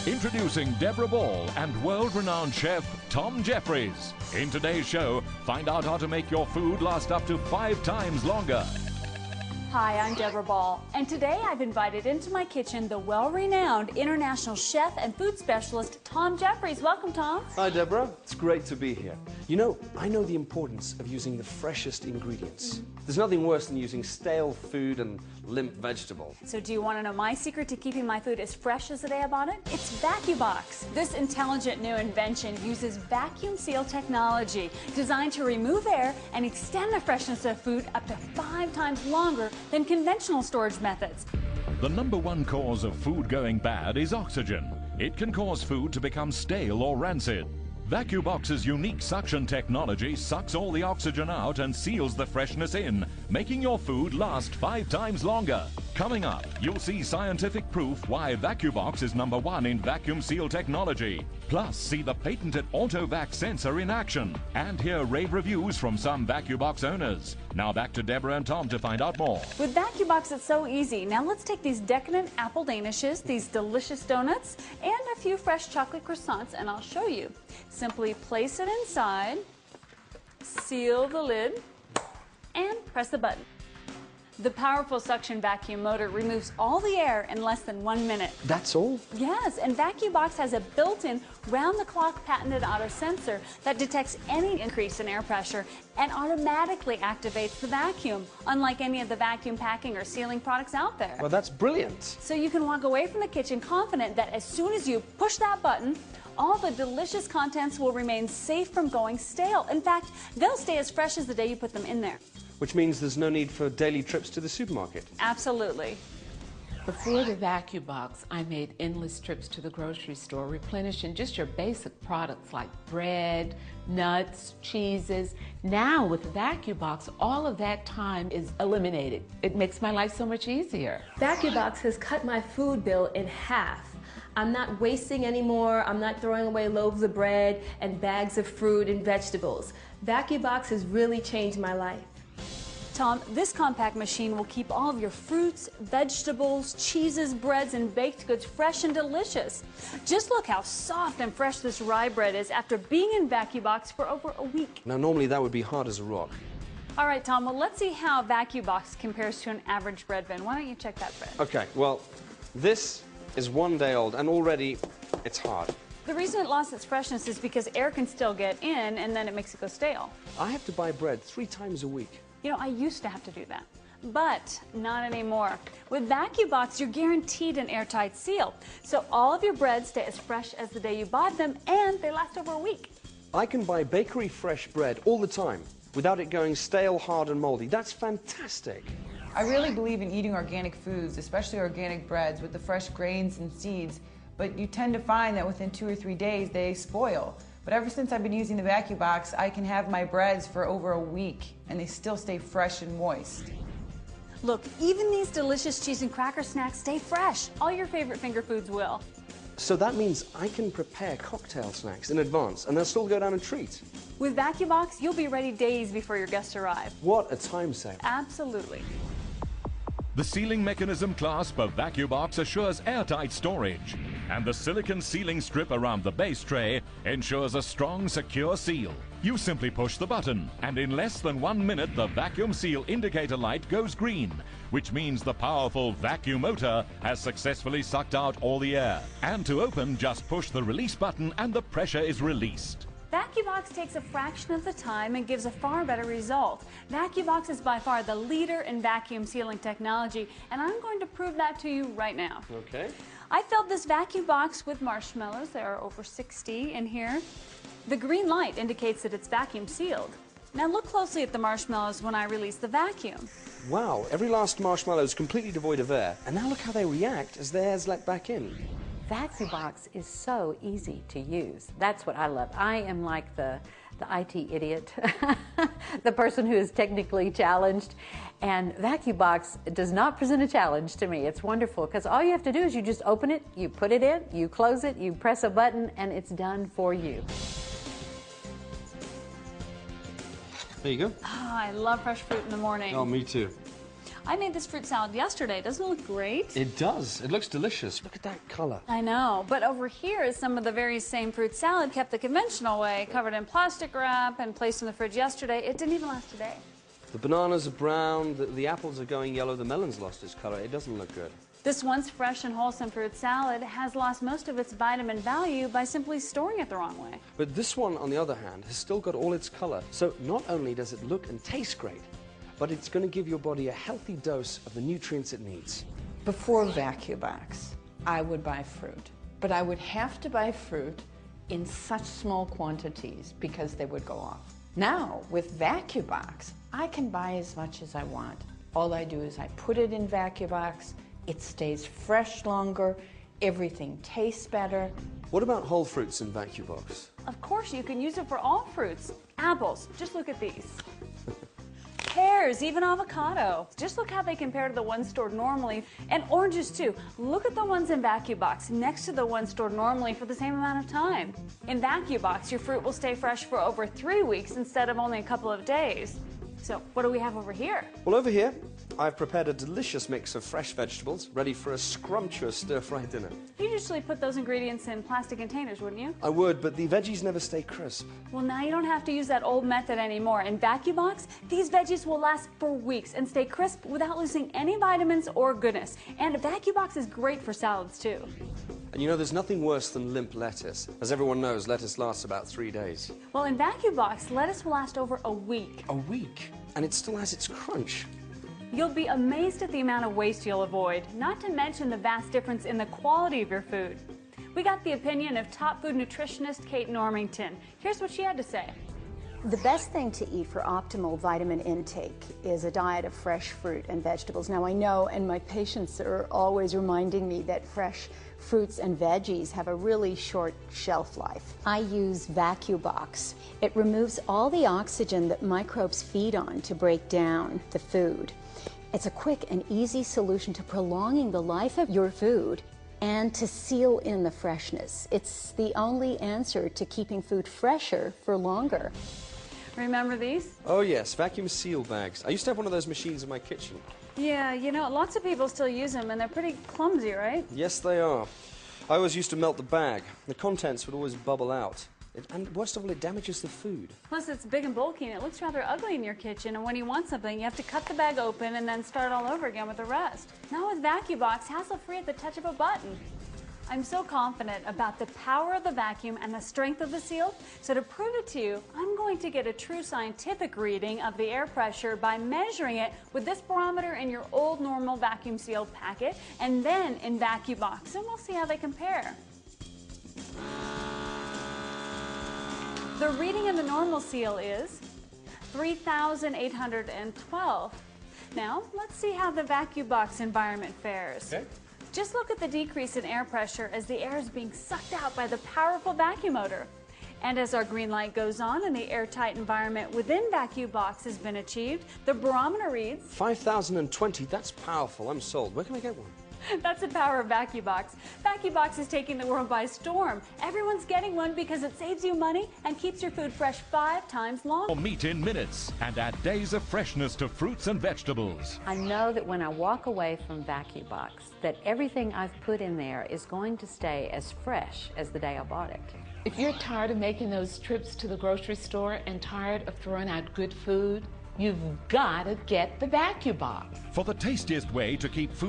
Introducing Deborah Ball and world-renowned chef Tom Jeffries. In today's show, find out how to make your food last up to 5 times longer. Hi, I'm Deborah Ball, and today I've invited into my kitchen the well-renowned international chef and food specialist Tom Jeffries. Welcome, Tom. Hi, Deborah. It's great to be here. You know, I know the importance of using the freshest ingredients. There's nothing worse than using stale food and limp vegetables. So do you want to know my secret to keeping my food as fresh as the day I bought it? It's VacuBox. This intelligent new invention uses vacuum seal technology designed to remove air and extend the freshness of food up to 5 times longer than conventional storage methods. The #1 cause of food going bad is oxygen. It can cause food to become stale or rancid. VacuBox's unique suction technology sucks all the oxygen out and seals the freshness in, making your food last 5 times longer. Coming up, you'll see scientific proof why VacuBox is #1 in vacuum seal technology. Plus, see the patented AutoVac sensor in action and hear rave reviews from some VacuBox owners. Now back to Deborah and Tom to find out more. With VacuBox, it's so easy. Now let's take these decadent apple danishes, these delicious donuts, and a few fresh chocolate croissants, and I'll show you. Simply place it inside, seal the lid, and press the button. The powerful suction vacuum motor removes all the air in less than 1 minute. That's all? Yes, and VacuBox has a built-in round-the-clock patented auto sensor that detects any increase in air pressure and automatically activates the vacuum, unlike any of the vacuum packing or sealing products out there. Well, that's brilliant. So you can walk away from the kitchen confident that as soon as you push that button, all the delicious contents will remain safe from going stale. In fact, they'll stay as fresh as the day you put them in there. Which means there's no need for daily trips to the supermarket. Absolutely. Before the VacuBox, I made endless trips to the grocery store, replenishing just your basic products like bread, nuts, cheeses. Now with the VacuBox, all of that time is eliminated. It makes my life so much easier. VacuBox has cut my food bill in half. I'm not wasting anymore. I'm not throwing away loaves of bread and bags of fruit and vegetables. VacuBox has really changed my life. Tom, this compact machine will keep all of your fruits, vegetables, cheeses, breads, and baked goods fresh and delicious. Just look how soft and fresh this rye bread is after being in VacuBox for over a week. Now, normally that would be hard as a rock. All right, Tom, well, let's see how VacuBox compares to an average bread bin. Why don't you check that bread? Okay, well, this is 1 day old, and already it's hard. The reason it lost its freshness is because air can still get in, and then it makes it go stale. I have to buy bread 3 times a week. You know, I used to have to do that, but not anymore. With VacuBox, you're guaranteed an airtight seal, so all of your breads stay as fresh as the day you bought them, and they last over a week. I can buy bakery fresh bread all the time without it going stale, hard, and moldy. That's fantastic. I really believe in eating organic foods, especially organic breads with the fresh grains and seeds, but you tend to find that within 2 or 3 days they spoil. But ever since I've been using the VacuBox, I can have my breads for over a week, and they still stay fresh and moist. Look, even these delicious cheese and cracker snacks stay fresh. All your favorite finger foods will. So that means I can prepare cocktail snacks in advance, and they'll still go down a treat. With VacuBox, you'll be ready days before your guests arrive. What a time saver. Absolutely. The sealing mechanism clasp of VacuBox assures airtight storage, and the silicone sealing strip around the base tray ensures a strong, secure seal. You simply push the button, and in less than 1 minute, the vacuum seal indicator light goes green, which means the powerful vacuum motor has successfully sucked out all the air. And to open, just push the release button and the pressure is released. VacuBox takes a fraction of the time and gives a far better result. VacuBox is by far the leader in vacuum sealing technology, and I'm going to prove that to you right now. Okay. I filled this VacuBox with marshmallows. There are over 60 in here. The green light indicates that it's vacuum sealed. Now look closely at the marshmallows when I release the vacuum. Wow, every last marshmallow is completely devoid of air. And now look how they react as the air's let back in. VacuBox is so easy to use. That's what I love. I am like the IT idiot, the person who is technically challenged. And VacuBox does not present a challenge to me. It's wonderful because all you have to do is you just open it, you put it in, you close it, you press a button, and it's done for you. There you go. Oh, I love fresh fruit in the morning. Oh, me too. I made this fruit salad yesterday. Doesn't it look great? It does. It looks delicious. Look at that color. I know, but over here is some of the very same fruit salad kept the conventional way, covered in plastic wrap and placed in the fridge yesterday. It didn't even last a day. The bananas are brown, the apples are going yellow, the melon's lost its color. It doesn't look good. This once fresh and wholesome fruit salad has lost most of its vitamin value by simply storing it the wrong way. But this one, on the other hand, has still got all its color. So not only does it look and taste great, but it's going to give your body a healthy dose of the nutrients it needs. Before VacuBox, I would buy fruit, but I would have to buy fruit in such small quantities because they would go off. Now, with VacuBox, I can buy as much as I want. All I do is I put it in VacuBox, it stays fresh longer, everything tastes better. What about whole fruits in VacuBox? Of course, you can use it for all fruits. Apples, just look at these. Pears, even avocado. Just look how they compare to the ones stored normally. And oranges too. Look at the ones in VacuBox next to the ones stored normally for the same amount of time. In VacuBox, your fruit will stay fresh for over 3 weeks instead of only a couple of days. So what do we have over here? Well, over here, I've prepared a delicious mix of fresh vegetables, ready for a scrumptious stir-fry dinner. You'd usually put those ingredients in plastic containers, wouldn't you? I would, but the veggies never stay crisp. Well, now you don't have to use that old method anymore. In VacuBox, these veggies will last for weeks and stay crisp without losing any vitamins or goodness. And VacuBox is great for salads, too. And you know, there's nothing worse than limp lettuce. As everyone knows, lettuce lasts about 3 days. Well, in VacuBox, lettuce will last over a week. A week? And it still has its crunch. You'll be amazed at the amount of waste you'll avoid, not to mention the vast difference in the quality of your food. We got the opinion of top food nutritionist Kate Normington. Here's what she had to say. The best thing to eat for optimal vitamin intake is a diet of fresh fruit and vegetables. Now I know, and my patients are always reminding me, that fresh fruits and veggies have a really short shelf life. I use VacuBox. It removes all the oxygen that microbes feed on to break down the food. It's a quick and easy solution to prolonging the life of your food and to seal in the freshness. It's the only answer to keeping food fresher for longer. Remember these? Oh yes, vacuum seal bags. I used to have one of those machines in my kitchen. Yeah, you know, lots of people still use them, and they're pretty clumsy, right? Yes, they are. I always used to melt the bag. The contents would always bubble out. And worst of all, it damages the food. Plus, it's big and bulky, and it looks rather ugly in your kitchen, and when you want something, you have to cut the bag open and then start all over again with the rest. Now with VacuBox, hassle-free at the touch of a button. I'm so confident about the power of the vacuum and the strength of the seal, so to prove it to you, I'm going to get a true scientific reading of the air pressure by measuring it with this barometer in your old normal vacuum sealed packet, and then in VacuBox, and we'll see how they compare. The reading in the normal seal is 3,812. Now, let's see how the VacuBox environment fares. Okay. Just look at the decrease in air pressure as the air is being sucked out by the powerful vacuum motor. And as our green light goes on and the airtight environment within VacuBox has been achieved, the barometer reads 5,020, that's powerful. I'm sold. Where can I get one? That's the power of VacuBox. VacuBox is taking the world by storm. Everyone's getting one because it saves you money and keeps your food fresh 5 times longer. Meat in minutes and add days of freshness to fruits and vegetables. I know that when I walk away from VacuBox, that everything I've put in there is going to stay as fresh as the day I bought it. If you're tired of making those trips to the grocery store and tired of throwing out good food, you've got to get the VacuBox. For the tastiest way to keep food